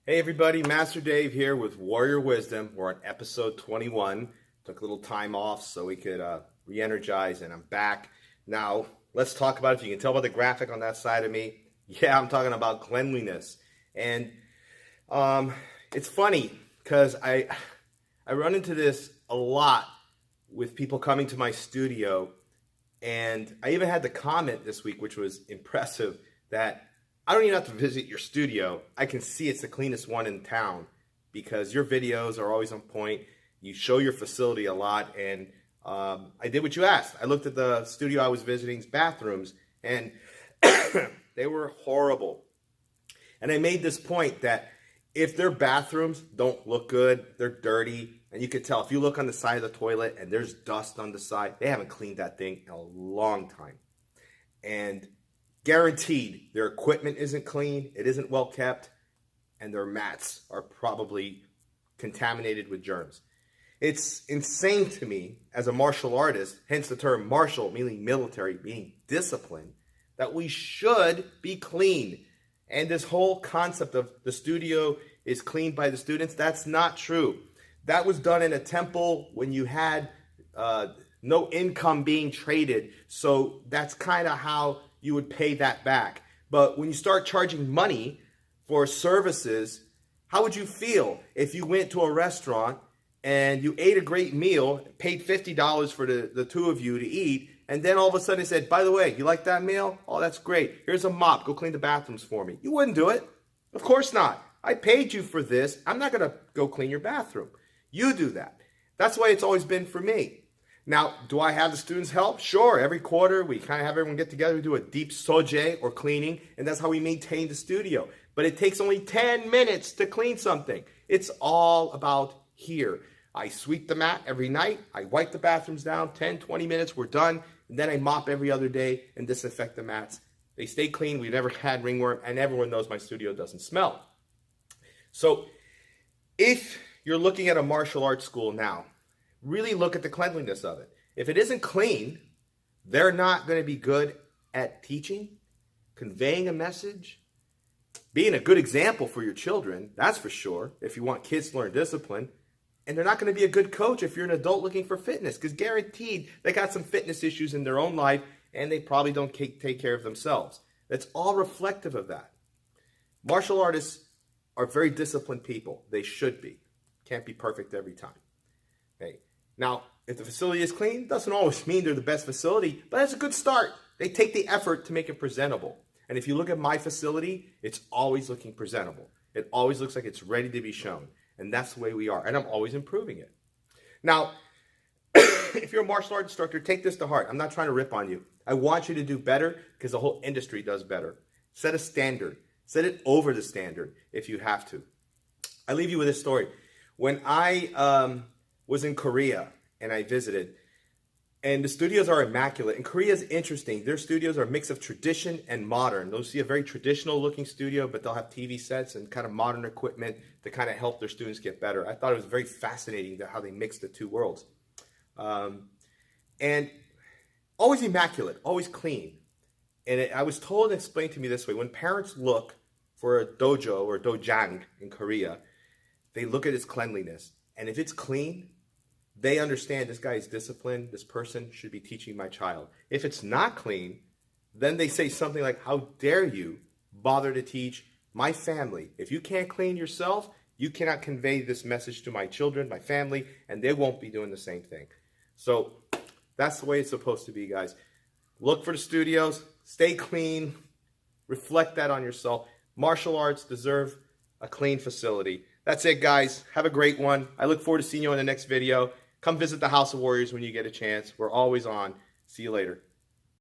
Hey everybody, Master Dave here with Warrior Wisdom. We're on episode 21. Took a little time off so we could re-energize, and I'm back. Now, let's talk about, if you can tell by the graphic on that side of me, yeah, I'm talking about cleanliness. And it's funny because I run into this a lot with people coming to my studio, and I even had the comment this week, which was impressive, that I don't even have to visit your studio. I can see it's the cleanest one in town because your videos are always on point. You show your facility a lot, and I did what you asked. I looked at the studio I was visiting's bathrooms, and they were horrible. And I made this point that if their bathrooms don't look good, they're dirty, and you could tell if you look on the side of the toilet and there's dust on the side, they haven't cleaned that thing in a long time. And guaranteed, their equipment isn't clean, it isn't well kept, and their mats are probably contaminated with germs. It's insane to me as a martial artist, hence the term martial, meaning military, meaning discipline, that we should be clean. And this whole concept of the studio is cleaned by the students, that's not true. That was done in a temple when you had no income being traded, so that's kind of how you would pay that back. But when you start charging money for services, how would you feel if you went to a restaurant and you ate a great meal, paid $50 for the two of you to eat, and then all of a sudden it said, by the way, you like that meal? Oh, that's great. Here's a mop. Go clean the bathrooms for me. You wouldn't do it. Of course not. I paid you for this. I'm not going to go clean your bathroom. You do that. That's the way it's always been for me. Now, do I have the students help? Sure. Every quarter, we kind of have everyone get together. We do a deep soje or cleaning, and that's how we maintain the studio. But it takes only 10 minutes to clean something. It's all about here. I sweep the mat every night. I wipe the bathrooms down. 10, 20 minutes, we're done. And then I mop every other day and disinfect the mats. They stay clean. We've never had ringworm, and everyone knows my studio doesn't smell. So if you're looking at a martial arts school now, really look at the cleanliness of it. If it isn't clean, they're not going to be good at teaching, conveying a message, being a good example for your children, that's for sure, if you want kids to learn discipline. And they're not going to be a good coach if you're an adult looking for fitness, because guaranteed they got some fitness issues in their own life, and they probably don't take care of themselves. That's all reflective of that. Martial artists are very disciplined people. They should be. Can't be perfect every time. Okay. Now, if the facility is clean, doesn't always mean they're the best facility, but that's a good start. They take the effort to make it presentable. And if you look at my facility, it's always looking presentable. It always looks like it's ready to be shown. And that's the way we are. And I'm always improving it. Now, if you're a martial arts instructor, take this to heart. I'm not trying to rip on you. I want you to do better because the whole industry does better. Set a standard. Set it over the standard if you have to. I leave you with this story. When I was in Korea and I visited, and the studios are immaculate. And Korea is interesting. Their studios are a mix of tradition and modern. They'll see a very traditional looking studio, but they'll have TV sets and kind of modern equipment to kind of help their students get better. I thought it was very fascinating how they mix the two worlds. And always immaculate, always clean. And I was told and explained to me this way. When parents look for a dojo or dojang in Korea, they look at its cleanliness. And if it's clean, they understand this guy is disciplined. This person should be teaching my child. If it's not clean, then they say something like, how dare you bother to teach my family? If you can't clean yourself, you cannot convey this message to my children, my family, and they won't be doing the same thing. So that's the way it's supposed to be, guys. Look for the studios, stay clean, reflect that on yourself. Martial arts deserve a clean facility. That's it, guys. Have a great one. I look forward to seeing you in the next video. Come visit the House of Warriors when you get a chance. We're always on. See you later.